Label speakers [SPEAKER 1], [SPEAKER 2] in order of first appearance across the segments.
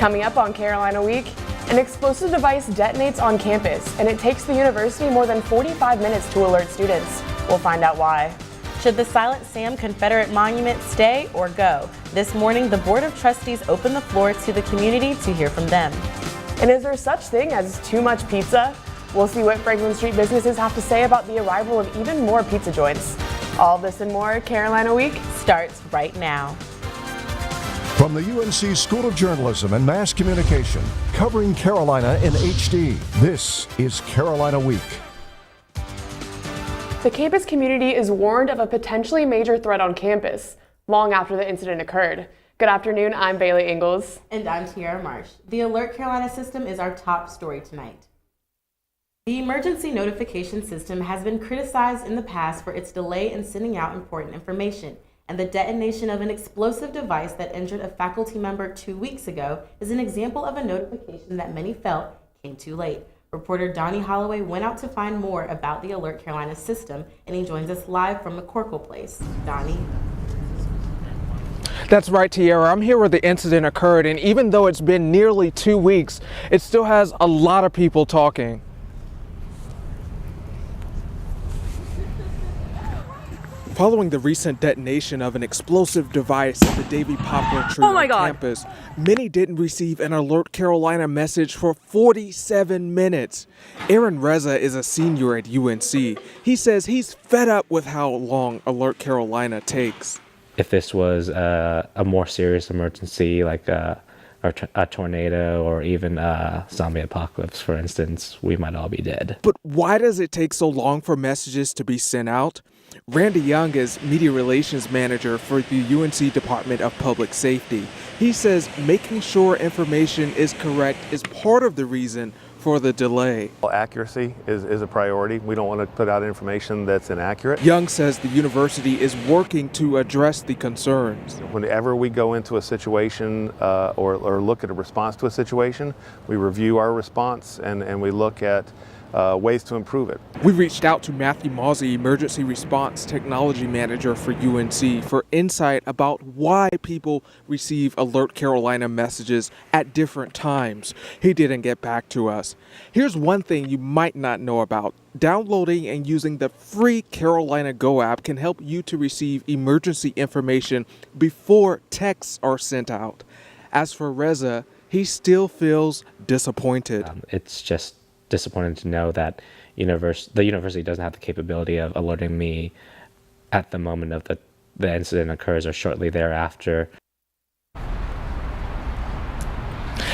[SPEAKER 1] Coming up on Carolina Week, an explosive device detonates on campus, and it takes the university more than 45 minutes to alert students. We'll find out why.
[SPEAKER 2] Should the Silent Sam Confederate Monument stay or go? This morning, the Board of Trustees opened the floor to the community to hear from them.
[SPEAKER 1] And is there such thing as too much pizza? We'll see what Franklin Street businesses have to say about the arrival of even more pizza joints. All this and more, Carolina Week
[SPEAKER 2] starts right now.
[SPEAKER 3] From the UNC School of Journalism and Mass Communication, covering Carolina in HD, this is Carolina Week.
[SPEAKER 1] The campus community is warned of a potentially major threat on campus long after the incident occurred. Good afternoon, I'm Bailey Ingalls.
[SPEAKER 2] And I'm Tiara Marsh. The Alert Carolina system is our top story tonight. The emergency notification system has been criticized in the past for its delay in sending out important information, and the detonation of an explosive device that injured a faculty member 2 weeks ago is an example of a notification that many felt came too late. Reporter Donnie Holloway went out to find more about the Alert Carolina system, and he joins us live from McCorkle Place. Donnie.
[SPEAKER 4] That's right, Tiara. I'm here where the incident occurred, and even though it's been nearly 2 weeks, it still has a lot of people talking. Following the recent detonation of an explosive device at the Davy Poplar Trio campus, many didn't receive an Alert Carolina message for 47 minutes. Aaron Reza is a senior at UNC. He says he's fed up with how long Alert Carolina takes.
[SPEAKER 5] If this was a more serious emergency, like a tornado or even a zombie apocalypse, for instance, we might all be dead.
[SPEAKER 4] But why does it take so long for messages to be sent out? Randy Young is Media Relations Manager for the UNC Department of Public Safety. He says making sure information is correct is part of the reason for the delay.
[SPEAKER 6] Accuracy is a priority. We don't want to put out information that's inaccurate.
[SPEAKER 4] Young says the university is working to address the concerns.
[SPEAKER 6] Whenever we go into a situation or look at a response to a situation, we review our response and we look at ways to improve it.
[SPEAKER 4] We reached out to Matthew Mawsey, Emergency Response Technology Manager for UNC, for insight about why people receive Alert Carolina messages at different times. He didn't get back to us. Here's one thing you might not know about. Downloading and using the free Carolina Go app can help you to receive emergency information before texts are sent out. As for Reza, he still feels disappointed.
[SPEAKER 5] It's just disappointed to know that the university doesn't have the capability of alerting me at the moment of the incident occurs or shortly thereafter.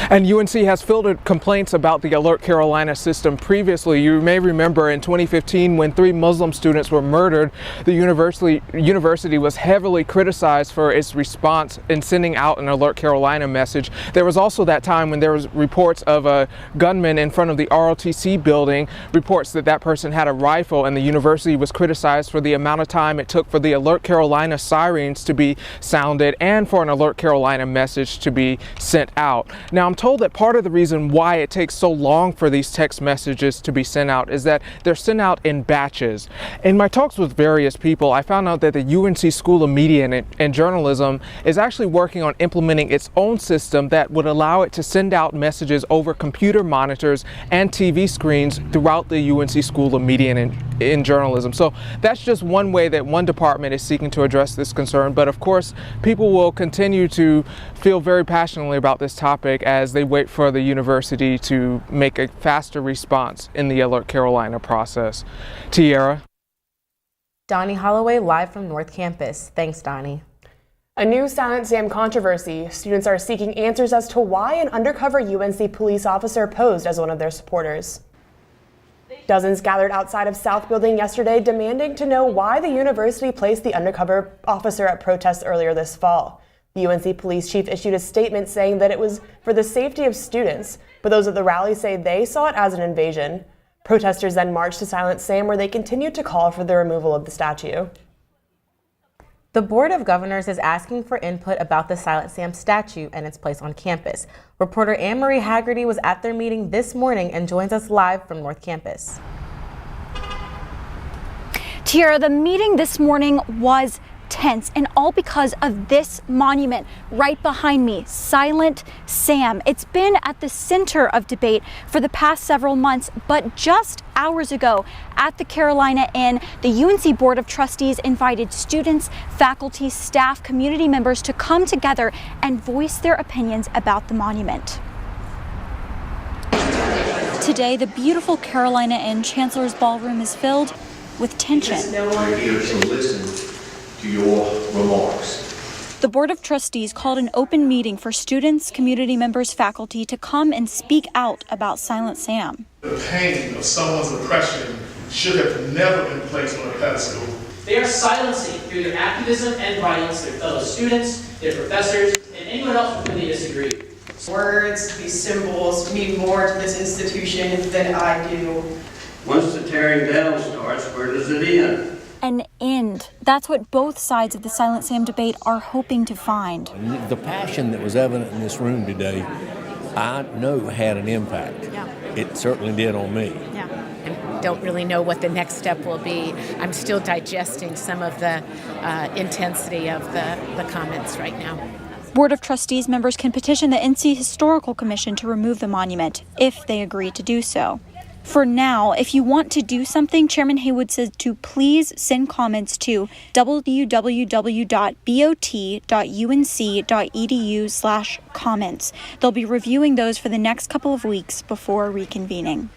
[SPEAKER 4] And UNC has fielded complaints about the Alert Carolina system previously. You may remember in 2015 when 3 Muslim students were murdered, the university was heavily criticized for its response in sending out an Alert Carolina message. There was also that time when there was reports of a gunman in front of the ROTC building, reports that that person had a rifle, and the university was criticized for the amount of time it took for the Alert Carolina sirens to be sounded and for an Alert Carolina message to be sent out. Now, I'm told that part of the reason why it takes so long for these text messages to be sent out is that they're sent out in batches. In my talks with various people, I found out that the UNC School of Media and Journalism is actually working on implementing its own system that would allow it to send out messages over computer monitors and TV screens throughout the UNC School of Media and Journalism. So that's just one way that one department is seeking to address this concern. But of course, people will continue to feel very passionately about this topic as they wait for the university to make a faster response in the Alert Carolina process. Tiara.
[SPEAKER 2] Donnie Holloway live from North Campus. Thanks, Donnie.
[SPEAKER 1] A new Silent Sam controversy. Students are seeking answers as to why an undercover UNC police officer posed as one of their supporters. Dozens gathered outside of South Building yesterday demanding to know why the university placed the undercover officer at protests earlier this fall. The UNC police chief issued a statement saying that it was for the safety of students, but those at the rally say they saw it as an invasion. Protesters then marched to Silent Sam, where they continued to call for the removal of the statue.
[SPEAKER 2] The Board of Governors is asking for input about the Silent Sam statue and its place on campus. Reporter Anne-Marie Haggerty was at their meeting this morning and joins us live from North Campus.
[SPEAKER 7] Tiara, the meeting this morning was tense, and all because of this monument right behind me, Silent Sam. It's been at the center of debate for the past several months, but just hours ago at the Carolina Inn, the UNC Board of Trustees invited students, faculty, staff, community members to come together and voice their opinions about the monument. Today, the beautiful Carolina Inn Chancellor's Ballroom is filled with tension.
[SPEAKER 8] We're here to listen to your remarks.
[SPEAKER 7] The Board of Trustees called an open meeting for students, community members, faculty to come and speak out about Silent Sam.
[SPEAKER 9] The pain of someone's oppression should have never been placed on a pedestal.
[SPEAKER 10] They are silencing through their activism and violence their fellow students, their professors, and anyone else with whom they disagree.
[SPEAKER 11] Words, these symbols mean more to this institution than I do.
[SPEAKER 8] Once the tearing down starts, where does it end?
[SPEAKER 7] An end. That's what both sides of the Silent Sam debate are hoping to find.
[SPEAKER 12] The passion that was evident in this room today, I know had an impact.
[SPEAKER 13] Yeah.
[SPEAKER 12] It certainly did on me.
[SPEAKER 13] Yeah. I don't really know what the next step will be. I'm still digesting some of the intensity of the comments right now.
[SPEAKER 7] Board of Trustees members can petition the NC Historical Commission to remove the monument if they agree to do so. For now, if you want to do something, Chairman Haywood says to please send comments to www.bot.unc.edu/comments. They'll be reviewing those for the next couple of weeks before reconvening.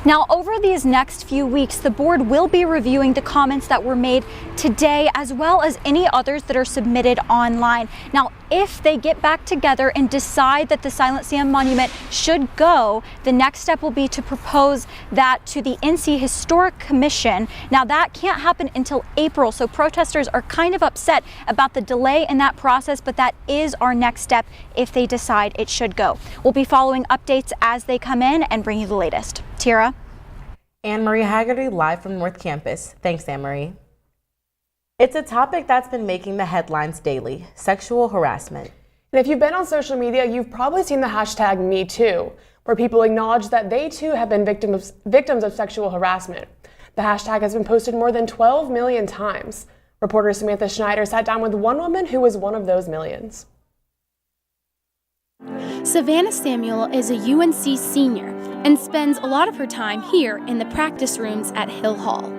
[SPEAKER 7] Now, over these next few weeks, the board will be reviewing the comments that were made today, as well as any others that are submitted online. Now, if they get back together and decide that the Silent Sam Monument should go, the next step will be to propose that to the NC Historic Commission. Now, that can't happen until April, so protesters are kind of upset about the delay in that process, but that is our next step if they decide it should go. We'll be following updates as they come in and bring you the latest. Tira?
[SPEAKER 2] Anne-Marie Haggerty live from North Campus. Thanks, Anne-Marie. It's a topic that's been making the headlines daily: sexual harassment.
[SPEAKER 1] And if you've been on social media, you've probably seen the hashtag #MeToo, where people acknowledge that they too have been victims of sexual harassment. The hashtag has been posted more than 12 million times. Reporter Samantha Schneider sat down with one woman who was one of those millions.
[SPEAKER 14] Savannah Samuel is a UNC senior and spends a lot of her time here in the practice rooms at Hill Hall.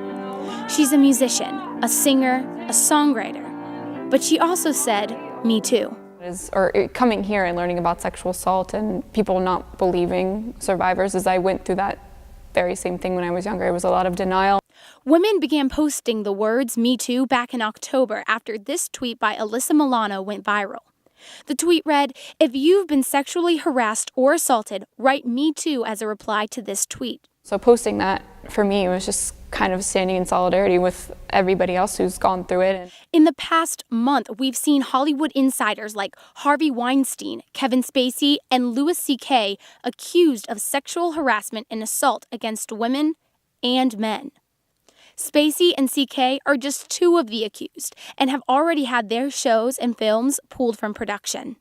[SPEAKER 14] She's a musician, a singer, a songwriter, but she also said, "Me too."
[SPEAKER 15] Coming here and learning about sexual assault and people not believing survivors, as I went through that very same thing when I was younger. It was a lot of denial.
[SPEAKER 14] Women began posting the words "Me too" back in October after this tweet by Alyssa Milano went viral. The tweet read, "If you've been sexually harassed or assaulted, write Me too" as a reply to this tweet.
[SPEAKER 15] So posting that, for me, was just kind of standing in solidarity with everybody else who's gone through it.
[SPEAKER 14] In the past month, we've seen Hollywood insiders like Harvey Weinstein, Kevin Spacey, and Louis C.K. accused of sexual harassment and assault against women and men. Spacey and CK are just two of the accused and have already had their shows and films pulled from production.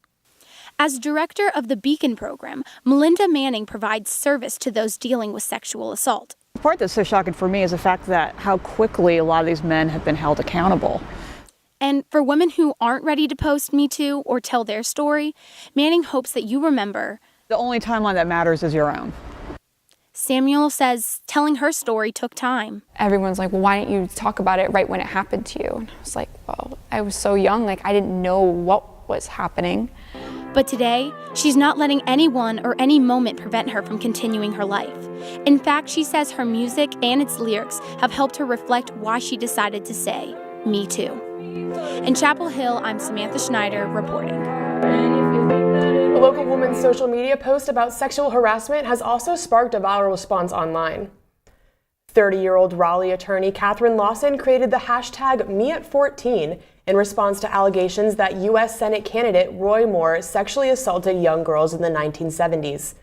[SPEAKER 14] As director of the Beacon program, Melinda Manning provides service to those dealing with sexual assault.
[SPEAKER 16] The part that's so shocking for me is the fact that how quickly a lot of these men have been held accountable.
[SPEAKER 14] And for women who aren't ready to post Me Too or tell their story, Manning hopes that you remember
[SPEAKER 16] the only timeline that matters is your own.
[SPEAKER 14] Samuel says telling her story took time.
[SPEAKER 15] Everyone's like, well, why didn't you talk about it right when it happened to you? And I was like, well, I was so young, I didn't know what was happening.
[SPEAKER 14] But today, she's not letting anyone or any moment prevent her from continuing her life. In fact, she says her music and its lyrics have helped her reflect why she decided to say, Me Too. In Chapel Hill, I'm Samantha Schneider reporting.
[SPEAKER 1] A local woman's social media post about sexual harassment has also sparked a viral response online. 30-year-old Raleigh attorney Catherine Lawson created the hashtag #MeAt14 in response to allegations that U.S. Senate candidate Roy Moore sexually assaulted young girls in the 1970s.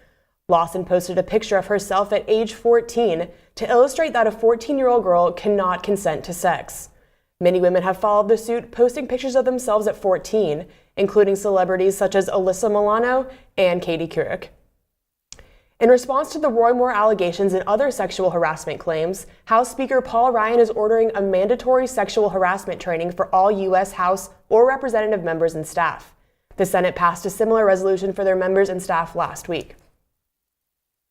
[SPEAKER 1] Lawson posted a picture of herself at age 14 to illustrate that a 14-year-old girl cannot consent to sex. Many women have followed the suit, posting pictures of themselves at 14, including celebrities such as Alyssa Milano and Katie Couric. In response to the Roy Moore allegations and other sexual harassment claims, House Speaker Paul Ryan is ordering a mandatory sexual harassment training for all U.S. House or Representative members and staff. The Senate passed a similar resolution for their members and staff last week.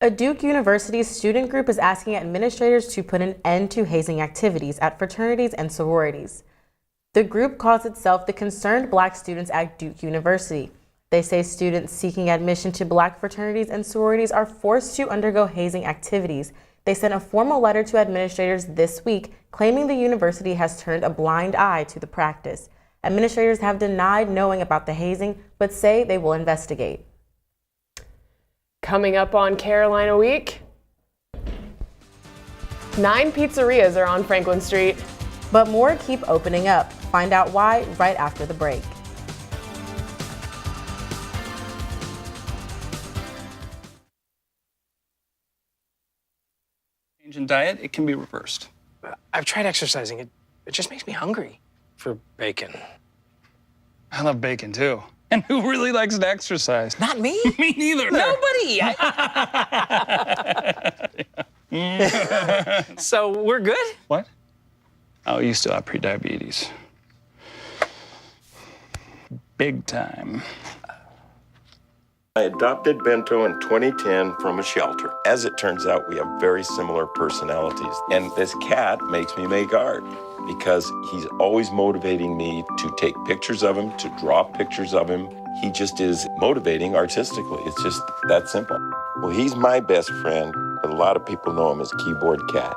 [SPEAKER 2] A Duke University student group is asking administrators to put an end to hazing activities at fraternities and sororities. The group calls itself the Concerned Black Students at Duke University. They say students seeking admission to black fraternities and sororities are forced to undergo hazing activities. They sent a formal letter to administrators this week claiming the university has turned a blind eye to the practice. Administrators have denied knowing about the hazing, but say they will investigate.
[SPEAKER 1] Coming up on Carolina Week, 9 pizzerias are on Franklin Street.
[SPEAKER 2] But more keep opening up. Find out why right after the break.
[SPEAKER 17] Change in diet, it can be reversed.
[SPEAKER 18] I've tried exercising. It just makes me hungry for bacon.
[SPEAKER 17] I love bacon too. And who really likes to exercise?
[SPEAKER 18] Not me.
[SPEAKER 17] Me neither.
[SPEAKER 18] Nobody. So we're good?
[SPEAKER 17] What? Oh, you still have prediabetes. Big time.
[SPEAKER 19] I adopted Bento in 2010 from a shelter. As it turns out, we have very similar personalities. And this cat makes me make art because he's always motivating me to take pictures of him, to draw pictures of him. He just is motivating artistically. It's just that simple. Well, he's my best friend, but a lot of people know him as Keyboard Cat.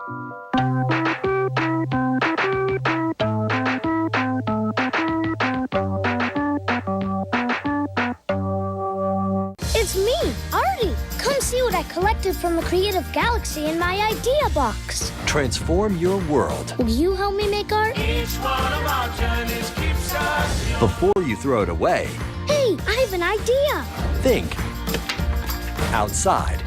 [SPEAKER 20] It's me, Artie. Come see what I collected from the Creative Galaxy in my idea box.
[SPEAKER 21] Transform your world.
[SPEAKER 20] Will you help me make art?
[SPEAKER 21] Each one of our journeys keeps us young. Before you throw it away,
[SPEAKER 20] Hey, I have an idea.
[SPEAKER 21] think outside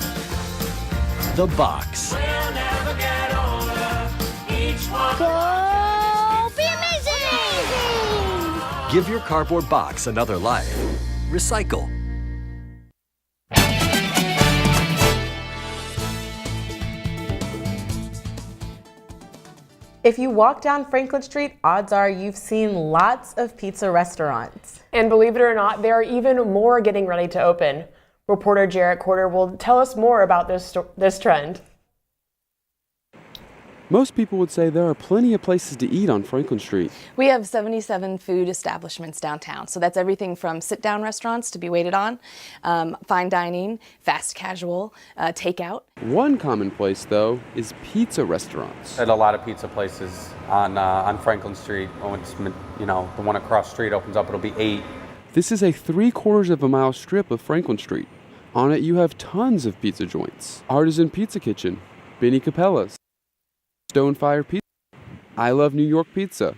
[SPEAKER 21] the box.
[SPEAKER 20] We'll never get older. Each one Go be amazing!
[SPEAKER 21] Give your cardboard box another life. Recycle.
[SPEAKER 2] If you walk down Franklin Street, odds are you've seen lots of pizza restaurants.
[SPEAKER 1] And believe it or not, there are even more getting ready to open. Reporter Jarrett Corder will tell us more about this trend.
[SPEAKER 22] Most people would say there are plenty of places to eat on Franklin Street.
[SPEAKER 23] We have 77 food establishments downtown, so that's everything from sit-down restaurants to be waited on, fine dining, fast casual, takeout.
[SPEAKER 22] One common place, though, is pizza restaurants.
[SPEAKER 24] At a lot of pizza places on Franklin Street. Once, the one across the street opens up, it'll be 8.
[SPEAKER 22] This is a 3/4 of a mile strip of Franklin Street. On it, you have tons of pizza joints. Artisan Pizza Kitchen, Benny Capella's, Stonefire Pizza, I Love New York Pizza,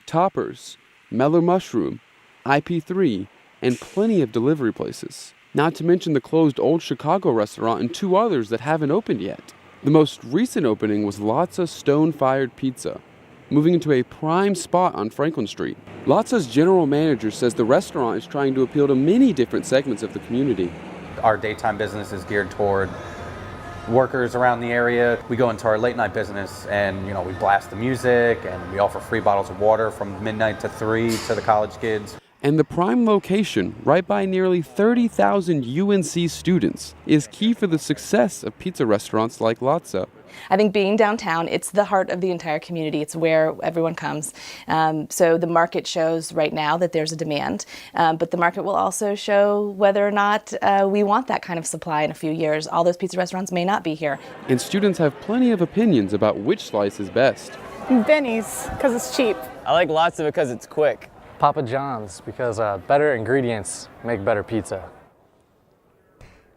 [SPEAKER 22] Toppers, Mellow Mushroom, IP3, and plenty of delivery places. Not to mention the closed Old Chicago restaurant and 2 others that haven't opened yet. The most recent opening was Latza Stone-Fired Pizza, moving into a prime spot on Franklin Street. Latza's general manager says the restaurant is trying to appeal to many different segments of the community.
[SPEAKER 24] Our daytime business is geared toward workers around the area. We go into our late night business and, we blast the music and we offer free bottles of water from midnight to 3 to the college kids.
[SPEAKER 22] And the prime location, right by nearly 30,000 UNC students, is key for the success of pizza restaurants like Latza.
[SPEAKER 23] I think being downtown, it's the heart of the entire community. It's where everyone comes. So the market shows right now that there's a demand, but the market will also show whether or not we want that kind of supply in a few years. All those pizza restaurants may not be here.
[SPEAKER 22] And students have plenty of opinions about which slice is best.
[SPEAKER 25] Benny's, because it's cheap.
[SPEAKER 26] I like Latza because it's quick.
[SPEAKER 27] Papa John's, because better ingredients make better pizza.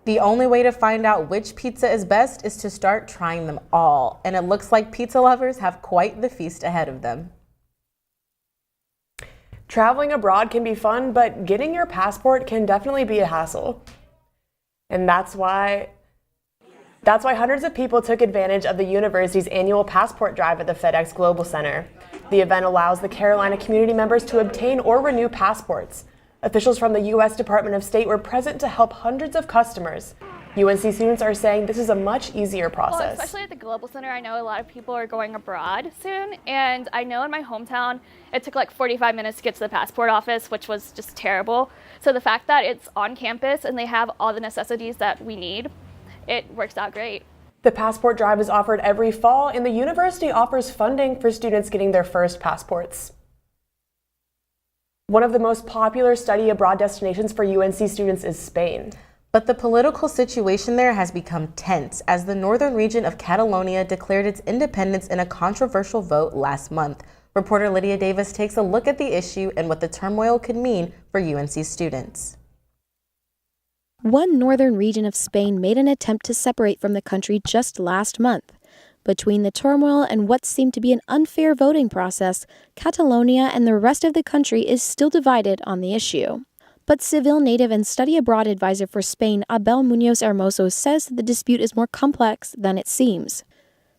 [SPEAKER 2] The only way to find out which pizza is best is to start trying them all, and it looks like pizza lovers have quite the feast ahead of them.
[SPEAKER 1] Traveling abroad can be fun, but getting your passport can definitely be a hassle. And that's why hundreds of people took advantage of the university's annual passport drive at the FedEx Global Center. The event allows the Carolina community members to obtain or renew passports. Officials from the U.S. Department of State were present to help hundreds of customers. UNC students are saying this is a much easier
[SPEAKER 3] Well,
[SPEAKER 1] process.
[SPEAKER 3] especially at the Global Center, I know a lot of people are going abroad soon, and I know in my hometown it took like 45 minutes to get to the passport office, which was just terrible. So the fact that it's on campus and they have all the necessities that we need, it works out great.
[SPEAKER 1] The passport drive is offered every fall, and the university offers funding for students getting their first passports. One of the most popular study abroad destinations for UNC students is Spain.
[SPEAKER 2] But the political situation there has become tense as the northern region of Catalonia declared its independence in a controversial vote last month. Reporter Lydia Davis takes a look at the issue and what the turmoil could mean for UNC students.
[SPEAKER 14] One northern region of Spain made an attempt to separate from the country just last month. Between the turmoil and what seemed to be an unfair voting process, Catalonia and the rest of the country is still divided on the issue. But Seville native and study abroad advisor for Spain, Abel Munoz Hermoso, says the dispute is more complex than it seems.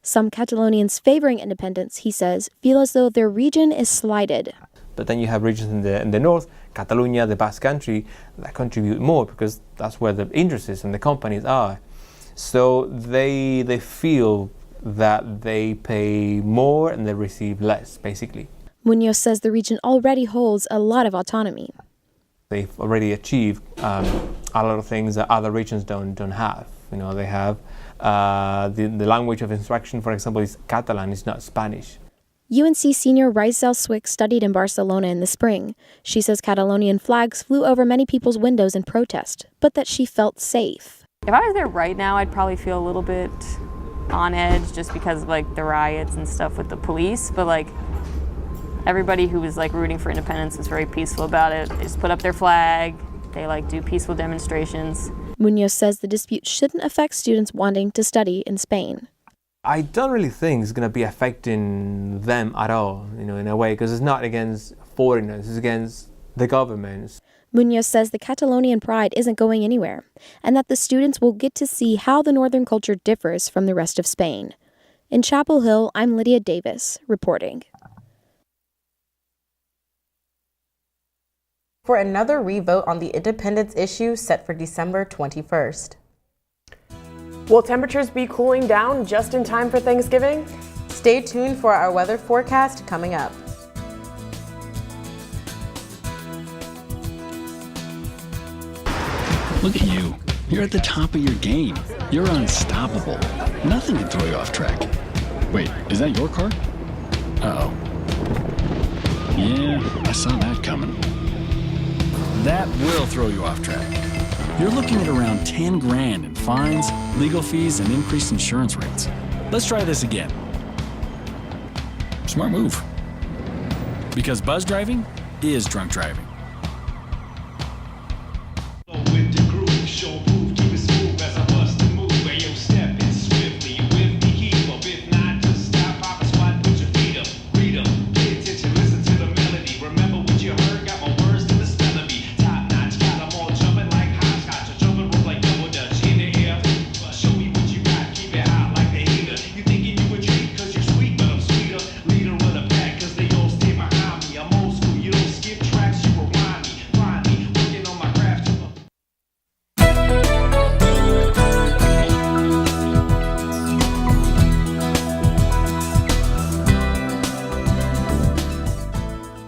[SPEAKER 14] Some Catalonians favoring independence, he says, feel as though their region is slighted.
[SPEAKER 4] But then you have regions in the north, Catalonia, the Basque Country, that contribute more because that's where the interests and the companies are. So they feel that they pay more and they receive less, basically.
[SPEAKER 14] Munoz says the region already holds a lot of autonomy.
[SPEAKER 4] They've already achieved a lot of things that other regions don't have. You know, they have the language of instruction, for example, is Catalan, it's not Spanish.
[SPEAKER 14] UNC senior Rizal Swick studied in Barcelona in the spring. She says Catalonian flags flew over many people's windows in protest, but that she felt safe.
[SPEAKER 5] If I was there right now, I'd probably feel a little bit on edge just because of like the riots and stuff with the police, but like everybody who was like rooting for independence was very peaceful about it. They just put up their flag, they like do peaceful demonstrations.
[SPEAKER 14] Munoz says the dispute shouldn't affect students wanting to study in Spain.
[SPEAKER 4] I don't really think it's going to be affecting them at all, you know, in a way, because it's not against foreigners, it's against the governments.
[SPEAKER 14] Munoz says the Catalonian pride isn't going anywhere, and that the students will get to see how the northern culture differs from the rest of Spain. In Chapel Hill, I'm Lydia Davis, reporting.
[SPEAKER 2] For another revote on the independence issue set for December 21st.
[SPEAKER 1] Will temperatures be cooling down just in time for Thanksgiving?
[SPEAKER 2] Stay tuned for our weather forecast coming up.
[SPEAKER 6] Look at you. You're at the top of your game. You're unstoppable. Nothing can throw you off track. Wait, is that your car? Uh-oh. Yeah, I saw that coming. That will throw you off track. You're looking at around 10 grand in fines, legal fees, and increased insurance rates. Let's try this again. Smart move. Because buzz driving is drunk driving.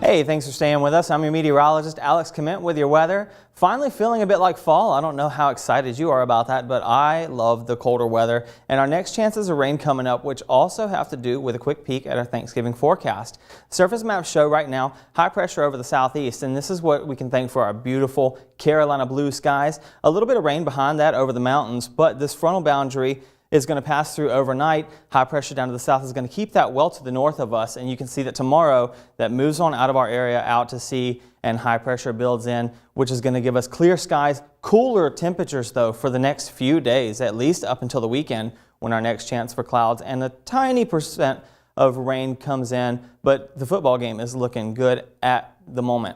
[SPEAKER 9] Hey, thanks for staying with us. I'm your meteorologist, Alex Comment, with your weather. Finally feeling a bit like fall. I don't know how excited you are about that, but I love the colder weather. And our next chances of rain coming up, which also have to do with a quick peek at our Thanksgiving forecast. Surface maps show right now high pressure over the southeast, and this is what we can thank for our beautiful Carolina blue skies. A little bit of rain behind that over the mountains, but this frontal boundary is going to pass through overnight. High pressure down to the south is going to keep that well to the north of us, and you can see that tomorrow that moves on out of our area out to sea and high pressure builds in, which is going to give us clear skies, cooler temperatures though for the next few days, at least up until the weekend when our next chance for clouds and a tiny percent of rain comes in, but the football game is looking good at the moment.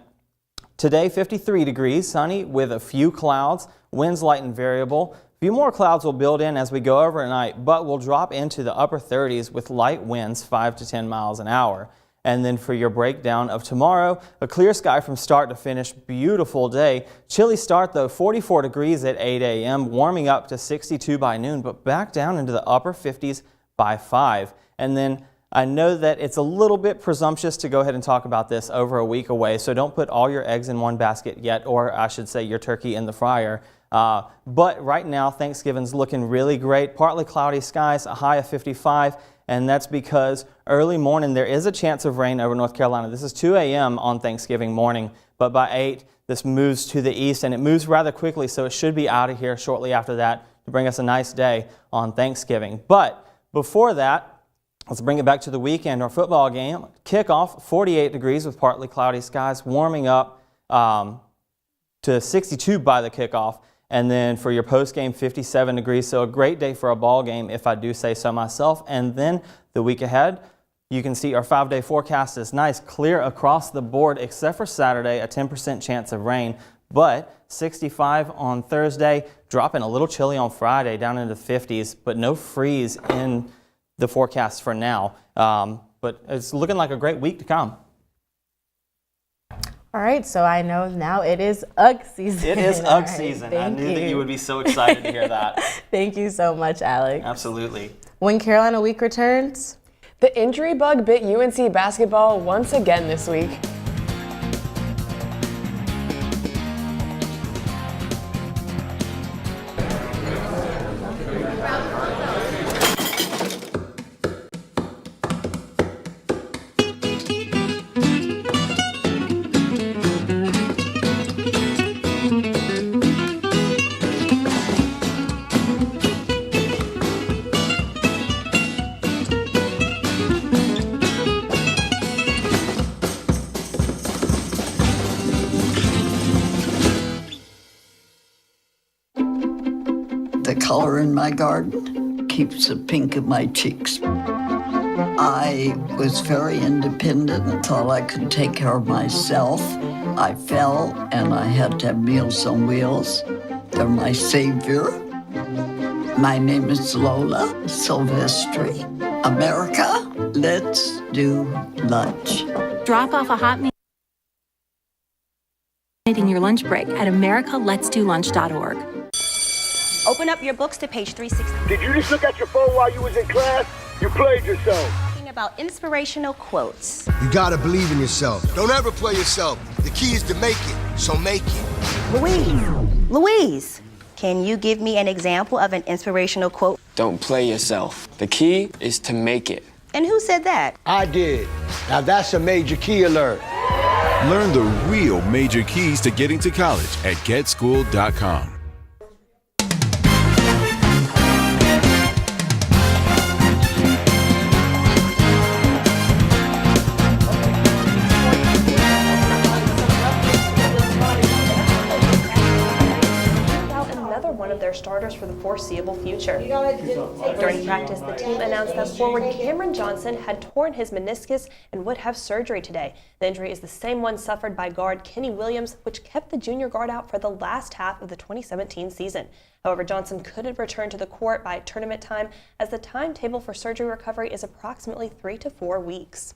[SPEAKER 9] Today 53 degrees, sunny with a few clouds, winds light and variable. A few more clouds will build in as we go overnight, but will drop into the upper 30s with light winds 5 to 10 miles an hour. And then for your breakdown of tomorrow, a clear sky from start to finish, beautiful day. Chilly start though, 44 degrees at 8 a.m., warming up to 62 by noon, but back down into the upper 50s by 5. And then I know that it's a little bit presumptuous to go ahead and talk about this over a week away, so don't put all your eggs in one basket yet, or I should say your turkey in the fryer. But right now, Thanksgiving's looking really great. Partly cloudy skies, a high of 55. And that's because early morning there is a chance of rain over North Carolina. This is 2 a.m. on Thanksgiving morning, but by 8 this moves to the east and it moves rather quickly, so it should be out of here shortly after that to bring us a nice day on Thanksgiving. But before that, let's bring it back to the weekend. Our football game kickoff, 48 degrees with partly cloudy skies, warming up to 62 by the kickoff. And then for your post-game, 57 degrees. So a great day for a ball game, if I do say so myself. And then the week ahead, you can see our 5-day forecast is nice, clear across the board, except for Saturday, a 10% chance of rain. But 65 on Thursday, dropping a little chilly on Friday, down into the 50s, but no freeze in the forecast for now. But it's looking like a great week to come.
[SPEAKER 2] All right, so I know now it is UGG season.
[SPEAKER 9] It is UGG season. I knew that you would be so excited to hear that.
[SPEAKER 2] Thank you so much, Alex.
[SPEAKER 9] Absolutely.
[SPEAKER 2] When Carolina Week returns,
[SPEAKER 1] the injury bug bit UNC basketball once again this week.
[SPEAKER 7] The color in my garden keeps the pink in my cheeks. I was very independent and thought I could take care of myself. I fell and I had to have Meals on Wheels. They're my savior. My name is Lola Silvestri. America, let's do lunch.
[SPEAKER 8] Drop off a hot meal in your lunch break at americaletsdolunch.org.
[SPEAKER 10] Open up your books to page 360.
[SPEAKER 11] Did you just look at your phone while you was in class? You played yourself.
[SPEAKER 10] Talking about inspirational quotes.
[SPEAKER 12] You gotta believe in yourself. Don't ever play yourself. The key is to make it, so make it.
[SPEAKER 10] Louise, can you give me an example of an inspirational quote?
[SPEAKER 13] Don't play yourself. The key is to make it.
[SPEAKER 10] And who said that?
[SPEAKER 12] I did. Now that's a major key alert.
[SPEAKER 16] Learn the real major keys to getting to college at getschool.com.
[SPEAKER 28] One of their starters for the foreseeable future. During practice, the team announced that forward Cameron Johnson had torn his meniscus and would have surgery today. The injury is the same one suffered by guard Kenny Williams, which kept the junior guard out for the last half of the 2017 season. However, Johnson couldn't return to the court by tournament time, as the timetable for surgery recovery is approximately 3 to 4 weeks.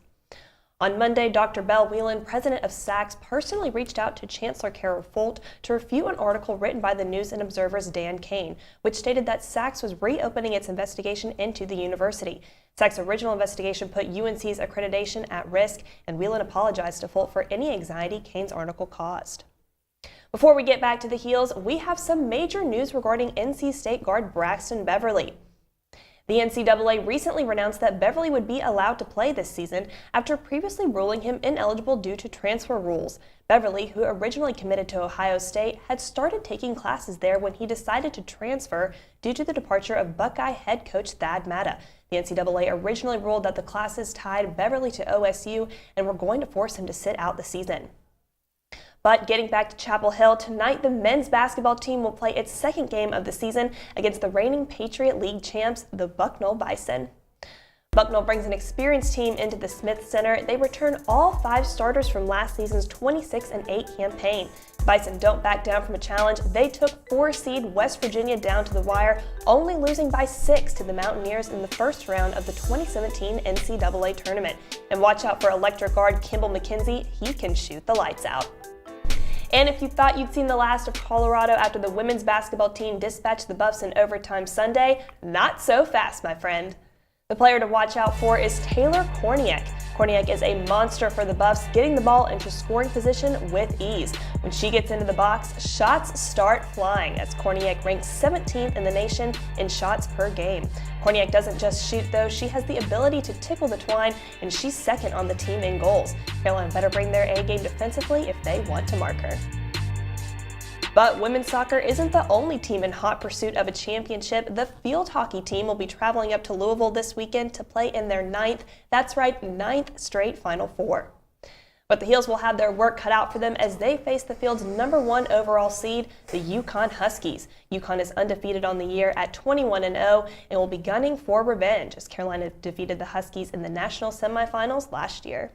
[SPEAKER 28] On Monday, Dr. Belle Whelan, president of SACS, personally reached out to Chancellor Carol Folt to refute an article written by the News and Observer's Dan Kane, which stated that SACS was reopening its investigation into the university. SACS' original investigation put UNC's accreditation at risk, and Whelan apologized to Folt for any anxiety Kane's article caused. Before we get back to the heels, we have some major news regarding NC State guard Braxton Beverly. The NCAA recently announced that Beverly would be allowed to play this season after previously ruling him ineligible due to transfer rules. Beverly, who originally committed to Ohio State, had started taking classes there when he decided to transfer due to the departure of Buckeye head coach Thad Matta. The NCAA originally ruled that the classes tied Beverly to OSU and were going to force him to sit out the season. But getting back to Chapel Hill, tonight the men's basketball team will play its second game of the season against the reigning Patriot League champs, the Bucknell Bison. Bucknell brings an experienced team into the Smith Center. They return all 5 starters from last season's 26-8 campaign. Bison don't back down from a challenge. They took 4-seed West Virginia down to the wire, only losing by 6 to the Mountaineers in the first round of the 2017 NCAA tournament. And watch out for electric guard Kimball McKenzie. He can shoot the lights out. And if you thought you'd seen the last of Colorado after the women's basketball team dispatched the Buffs in overtime Sunday, not so fast, my friend. The player to watch out for is Taylor Korniak. Korniak is a monster for the Buffs, getting the ball into scoring position with ease. When she gets into the box, shots start flying, as Korniak ranks 17th in the nation in shots per game. Korniak doesn't just shoot, though. She has the ability to tickle the twine, and she's second on the team in goals. Carolina better bring their A-game defensively if they want to mark her. But women's soccer isn't the only team in hot pursuit of a championship. The field hockey team will be traveling up to Louisville this weekend to play in their 9th straight Final Four. But the Heels will have their work cut out for them as they face the field's #1 overall seed, the UConn Huskies. UConn is undefeated on the year at 21-0 and will be gunning for revenge as Carolina defeated the Huskies in the national semifinals last year.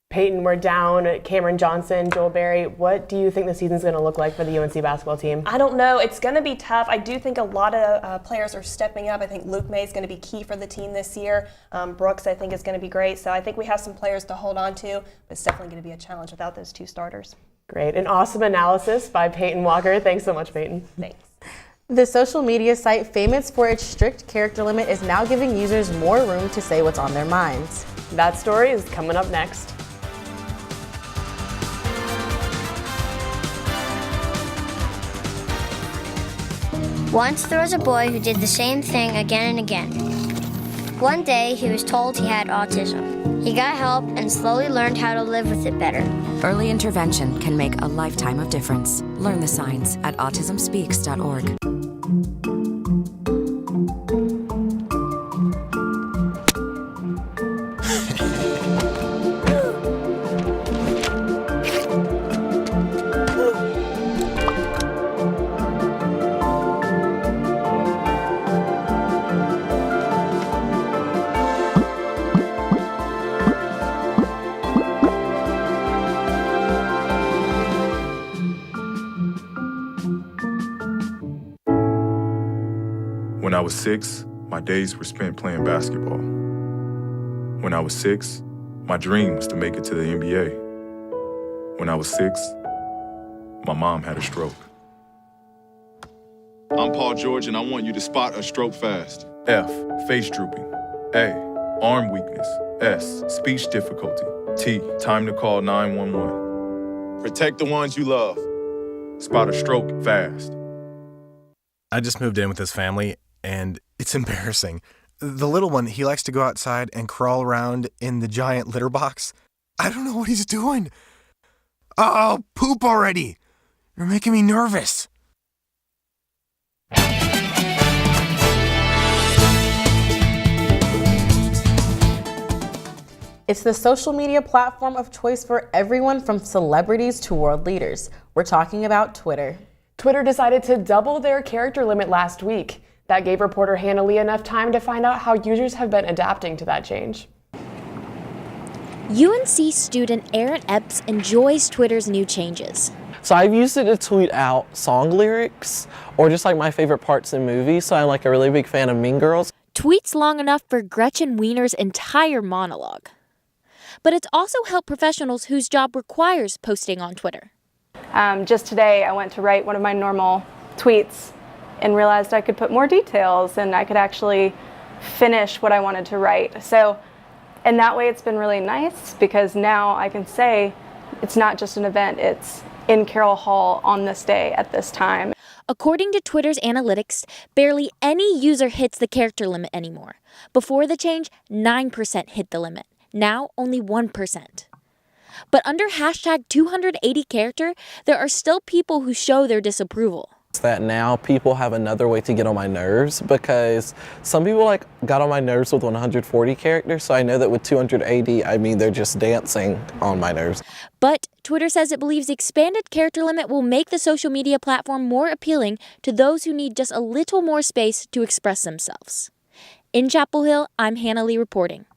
[SPEAKER 1] Peyton, we're down Cameron Johnson, Joel Berry. What do you think the season's going to look like for the UNC basketball team?
[SPEAKER 28] I don't know. It's going to be tough. I do think a lot of players are stepping up. I think Luke May is going to be key for the team this year. Brooks, I think, is going to be great. So I think we have some players to hold on to, but it's definitely going to be a challenge without those 2 starters.
[SPEAKER 1] Great. An awesome analysis by Peyton Walker. Thanks so much, Peyton.
[SPEAKER 28] Thanks.
[SPEAKER 2] The social media site, famous for its strict character limit, is now giving users more room to say what's on their minds.
[SPEAKER 1] That story is coming up next.
[SPEAKER 15] Once there was a boy who did the same thing again and again. One day, he was told he had autism. He got help and slowly learned how to live with it better.
[SPEAKER 17] Early intervention can make a lifetime of difference. Learn the signs at autismspeaks.org.
[SPEAKER 18] When I was 6, my days were spent playing basketball. When I was 6, my dream was to make it to the NBA. When I was 6, my mom had a stroke.
[SPEAKER 19] I'm Paul George, and I want you to spot a stroke fast.
[SPEAKER 18] F, face drooping. A, arm weakness. S, speech difficulty. T, time to call 911.
[SPEAKER 19] Protect the ones you love.
[SPEAKER 18] Spot a stroke fast.
[SPEAKER 20] I just moved in with this family, and it's embarrassing. The little one, he likes to go outside and crawl around in the giant litter box. I don't know what he's doing. Oh, poop already. You're making me nervous.
[SPEAKER 2] It's the social media platform of choice for everyone from celebrities to world leaders. We're talking about Twitter.
[SPEAKER 1] Twitter decided to double their character limit last week. That gave reporter Hannah Lee enough time to find out how users have been adapting to that change.
[SPEAKER 14] UNC student Aaron Epps enjoys Twitter's new changes.
[SPEAKER 21] So I've used it to tweet out song lyrics or just like my favorite parts in movies. So I'm like a really big fan of Mean Girls.
[SPEAKER 14] Tweets long enough for Gretchen Wiener's entire monologue. But it's also helped professionals whose job requires posting on Twitter.
[SPEAKER 25] Just today, I went to write one of my normal tweets and realized I could put more details and I could actually finish what I wanted to write. So in that way, it's been really nice because now I can say it's not just an event, it's in Carroll Hall on this day at this time.
[SPEAKER 14] According to Twitter's analytics, barely any user hits the character limit anymore. Before the change, 9% hit the limit. Now, only 1%. But under hashtag 280 character, there are still people who show their disapproval.
[SPEAKER 21] That now people have another way to get on my nerves because some people got on my nerves with 140 characters. So I know that with 280, I mean, they're just dancing on my nerves.
[SPEAKER 14] But Twitter says it believes the expanded character limit will make the social media platform more appealing to those who need just a little more space to express themselves. In Chapel Hill, I'm Hannah Lee reporting.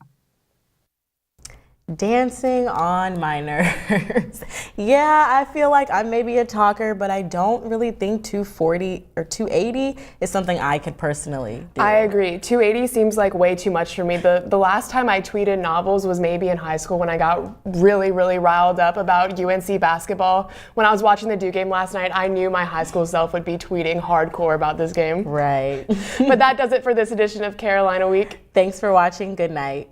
[SPEAKER 2] Dancing on my nerves. Yeah, I feel like I'm maybe a talker, but I don't really think 240 or 280 is something I could personally do.
[SPEAKER 1] I agree. 280 seems like way too much for me. The last time I tweeted novels was maybe in high school when I got really, really riled up about UNC basketball. When I was watching the Duke game last night, I knew my high school self would be tweeting hardcore about this game.
[SPEAKER 2] Right.
[SPEAKER 1] But that does it for this edition of Carolina Week.
[SPEAKER 2] Thanks for watching. Good night.